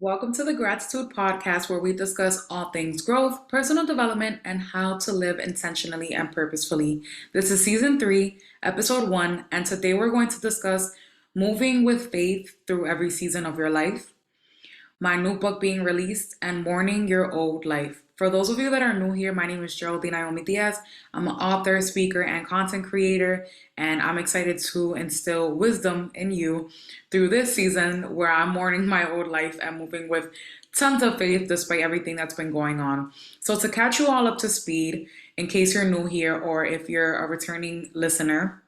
Welcome to the Grad-Titude Podcast, where we discuss all things growth, personal development, and how to live intentionally and purposefully. This is season 3, episode 1, and today we're going to discuss moving with faith through every season of your life, my new book being released, and mourning your old life. For those of you that are new here, my name is Geraldine Naomi Diaz. I'm an author, speaker, and content creator, and I'm excited to instill wisdom in you through this season where I'm mourning my old life and moving with tons of faith despite everything that's been going on. So, to catch you all up to speed, in case you're new here or if you're a returning listener,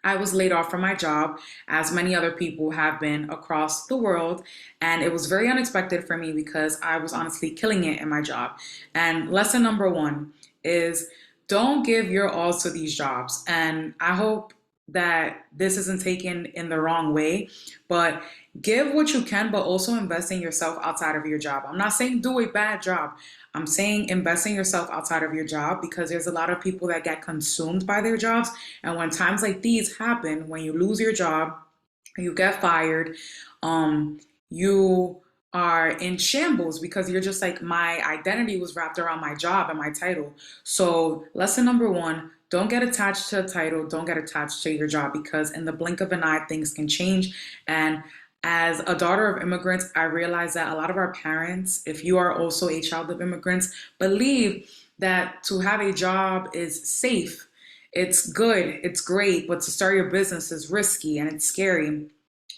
I was laid off from my job, as many other people have been across the world. And it was very unexpected for me because I was honestly killing it in my job. And lesson number 1 is don't give your all to these jobs. And I hope that this isn't taken in the wrong way, but give what you can, but also invest in yourself outside of your job. I'm not saying do a bad job. I'm saying invest in yourself outside of your job because there's a lot of people that get consumed by their jobs. And when times like these happen, when you lose your job, you get fired, you are in shambles because you're just like, my identity was wrapped around my job and my title. So, lesson number 1, don't get attached to a title, don't get attached to your job because in the blink of an eye, things can change. And as a daughter of immigrants, I realize that a lot of our parents, if you are also a child of immigrants, believe that to have a job is safe. It's good, it's great, but to start your business is risky and it's scary. And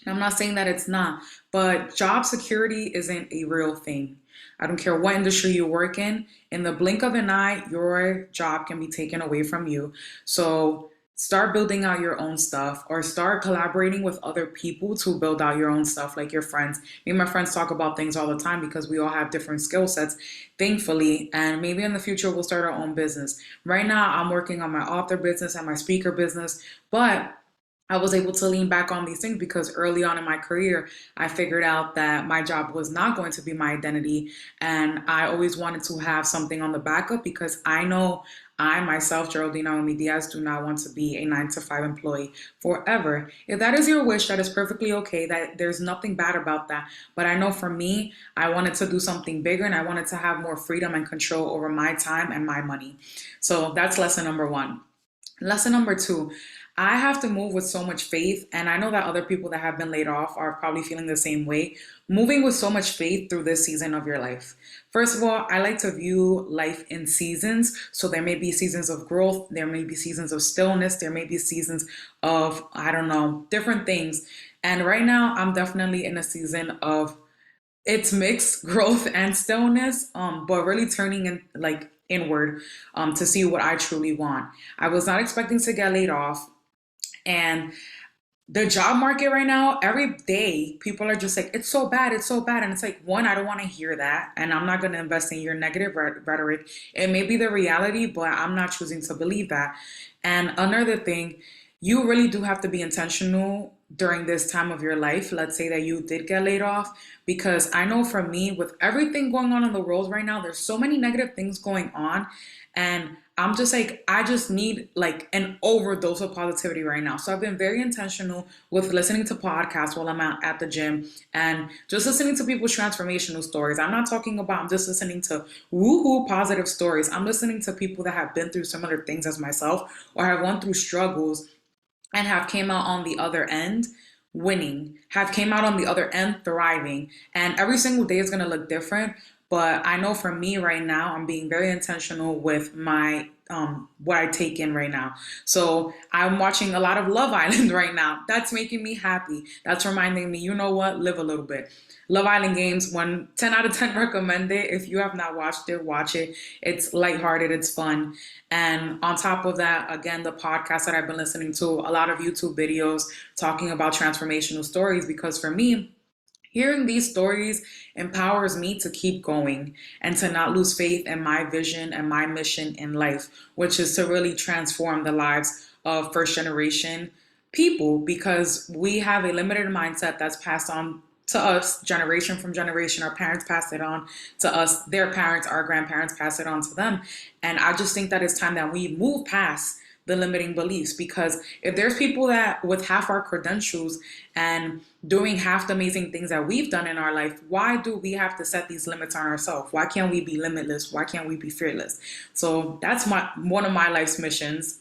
I'm not saying that it's not, but job security isn't a real thing. I don't care what industry you work in the blink of an eye, your job can be taken away from you. So start building out your own stuff or start collaborating with other people to build out your own stuff, like your friends. Me and my friends talk about things all the time because we all have different skill sets, thankfully, and maybe in the future we'll start our own business. Right now I'm working on my author business and my speaker business, but I was able to lean back on these things because early on in my career, I figured out that my job was not going to be my identity. And I always wanted to have something on the backup because I know I myself, Geraldine Naomi Diaz, do not want to be a 9 to 5 employee forever. If that is your wish, that is perfectly okay. That there's nothing bad about that. But I know for me, I wanted to do something bigger and I wanted to have more freedom and control over my time and my money. So that's lesson number 1. Lesson number 2, I have to move with so much faith, and I know that other people that have been laid off are probably feeling the same way, moving with so much faith through this season of your life. First of all, I like to view life in seasons. So there may be seasons of growth, there may be seasons of stillness, there may be seasons of, I don't know, different things. And right now, I'm definitely in a season of it's mixed growth and stillness, but really turning in like inward to see what I truly want. I was not expecting to get laid off. And the job market right now, every day, people are just like, it's so bad, it's so bad. And it's like, one, I don't want to hear that. And I'm not going to invest in your negative rhetoric. It may be the reality, but I'm not choosing to believe that. And another thing, you really do have to be intentional during this time of your life. Let's say that you did get laid off, because I know for me, with everything going on in the world right now, there's so many negative things going on. And I'm just like, I just need like an overdose of positivity right now. So I've been very intentional with listening to podcasts while I'm out at the gym and just listening to people's transformational stories. I'm not talking about, I'm just listening to woohoo positive stories. I'm listening to people that have been through similar things as myself or have gone through struggles and have came out on the other end winning, have came out on the other end thriving. And every single day is going to look different. But I know for me right now, I'm being very intentional with my what I take in right now. So I'm watching a lot of Love Island right now. That's making me happy. That's reminding me, you know what, live a little bit. Love Island Games, 10 out of 10 recommend it. If you have not watched it, watch it. It's lighthearted, it's fun. And on top of that, again, the podcast that I've been listening to, a lot of YouTube videos talking about transformational stories, because for me, hearing these stories empowers me to keep going and to not lose faith in my vision and my mission in life, which is to really transform the lives of first generation people, because we have a limited mindset that's passed on to us generation from generation. Our parents passed it on to us, their parents, our grandparents passed it on to them. And I just think that it's time that we move past the limiting beliefs. Because if there's people that with half our credentials and doing half the amazing things that we've done in our life, why do we have to set these limits on ourselves? Why can't we be limitless? Why can't we be fearless? So that's one of my life's missions.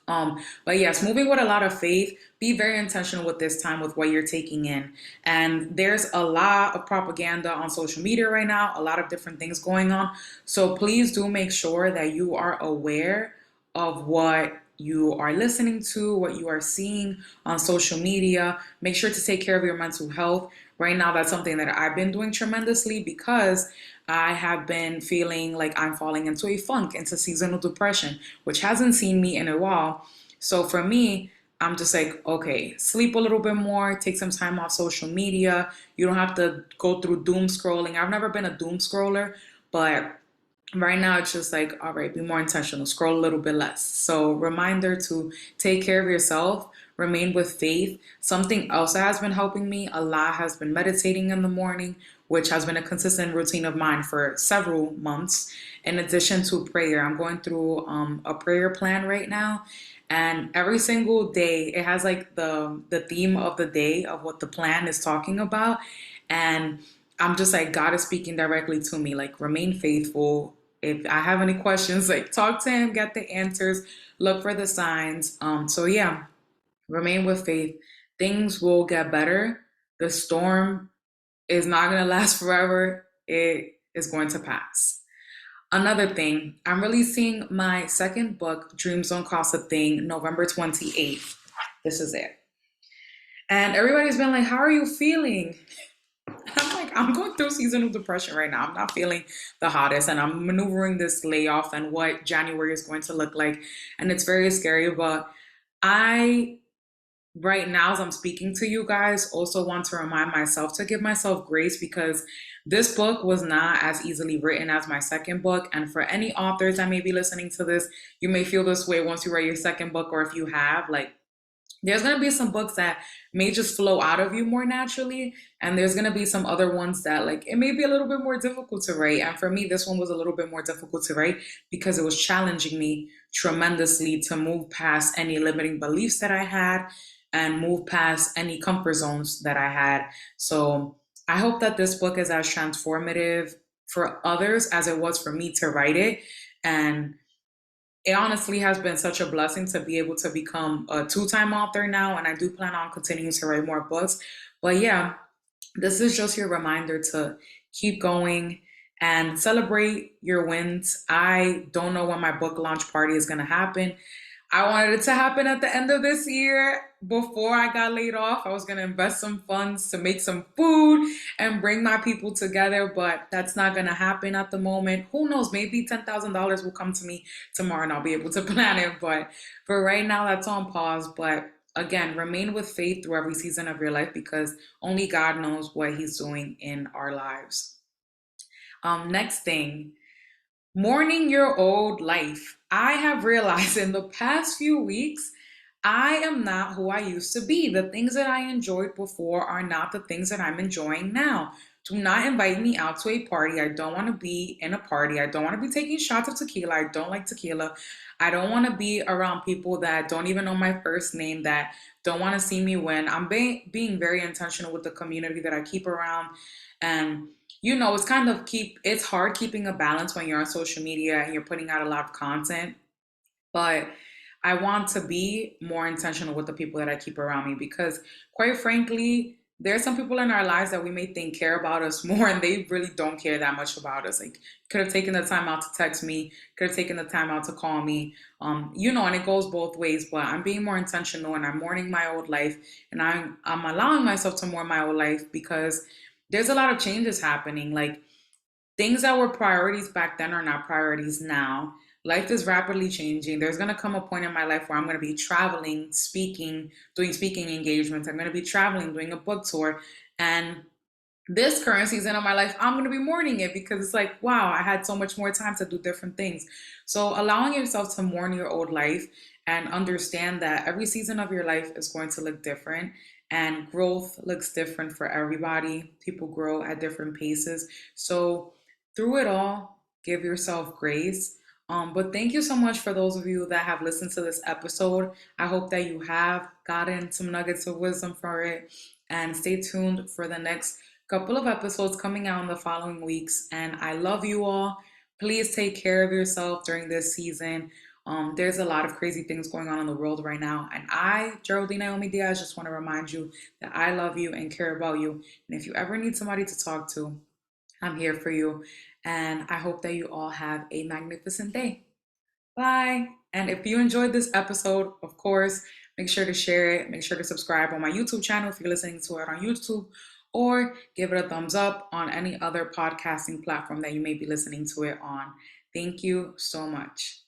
But yes, moving with a lot of faith, be very intentional with this time with what you're taking in. And there's a lot of propaganda on social media right now, a lot of different things going on. So please do make sure that you are aware of what you are listening to, what you are seeing on social media. Make sure to take care of your mental health. Right now, that's something that I've been doing tremendously because I have been feeling like I'm falling into a funk, into seasonal depression, which hasn't seen me in a while. So for me, I'm just like, okay, sleep a little bit more, take some time off social media. You don't have to go through doom scrolling. I've never been a doom scroller, but right now it's just like, all right, be more intentional, scroll a little bit less. So reminder to take care of yourself, remain with faith. Something else that has been helping me a lot has been meditating in the morning, which has been a consistent routine of mine for several months. In addition to prayer, I'm going through a prayer plan right now. And every single day, it has like the theme of the day of what the plan is talking about. And I'm just like, God is speaking directly to me, like, remain faithful. If I have any questions, like, talk to him, get the answers, look for the signs. So yeah, remain with faith. Things will get better. The storm is not going to last forever. It is going to pass. Another thing, I'm releasing my second book, Dreams Don't Cost a Thing, November 28th. This is it. And everybody's been like, how are you feeling? I'm like, I'm going through seasonal depression right now. I'm not feeling the hottest, and I'm maneuvering this layoff and what January is going to look like. And it's very scary, but I, right now, as I'm speaking to you guys, also want to remind myself to give myself grace because this book was not as easily written as my second book. And for any authors that may be listening to this, you may feel this way once you write your second book, or if you have, like, there's going to be some books that may just flow out of you more naturally, and there's going to be some other ones that, like, it may be a little bit more difficult to write. And for me, this one was a little bit more difficult to write because it was challenging me tremendously to move past any limiting beliefs that I had and move past any comfort zones that I had. So I hope that this book is as transformative for others as it was for me to write it. And it honestly has been such a blessing to be able to become a two-time author now, and I do plan on continuing to write more books. But yeah, this is just your reminder to keep going and celebrate your wins. I don't know when my book launch party is going to happen. I wanted it to happen at the end of this year before I got laid off. I was going to invest some funds to make some food and bring my people together, but that's not going to happen at the moment. Who knows? Maybe $10,000 will come to me tomorrow and I'll be able to plan it. But for right now, that's on pause. But again, remain with faith through every season of your life because only God knows what He's doing in our lives. Next thing, mourning your old life. I have realized in the past few weeks, I am not who I used to be. The things that I enjoyed before are not the things that I'm enjoying now. Do not invite me out to a party. I don't want to be in a party. I don't want to be taking shots of tequila. I don't like tequila. I don't want to be around people that don't even know my first name, that don't want to see me win. I'm being very intentional with the community that I keep around. And it's kind of it's hard keeping a balance when you're on social media and you're putting out a lot of content, but I want to be more intentional with the people that I keep around me because, quite frankly, there's some people in our lives that we may think care about us more, and they really don't care that much about us. Like, could have taken the time out to text me, could have taken the time out to call me, and it goes both ways. But I'm being more intentional, and I'm mourning my old life, and I'm allowing myself to mourn my old life because there's a lot of changes happening. Like, things that were priorities back then are not priorities now. Life is rapidly changing. There's going to come a point in my life where I'm going to be traveling, speaking, doing speaking engagements. I'm going to be traveling, doing a book tour. And this current season of my life, I'm going to be mourning it because it's like, wow, I had so much more time to do different things. So allowing yourself to mourn your old life and understand that every season of your life is going to look different and growth looks different for everybody. People grow at different paces. So through it all, give yourself grace. But thank you so much for those of you that have listened to this episode. I hope that you have gotten some nuggets of wisdom for it. And stay tuned for the next couple of episodes coming out in the following weeks. And I love you all. Please take care of yourself during this season. There's a lot of crazy things going on in the world right now. And I, Geraldine Naomi Diaz, just want to remind you that I love you and care about you. And if you ever need somebody to talk to, I'm here for you. And I hope that you all have a magnificent day. Bye. And if you enjoyed this episode, of course, make sure to share it. Make sure to subscribe on my YouTube channel if you're listening to it on YouTube, or give it a thumbs up on any other podcasting platform that you may be listening to it on. Thank you so much.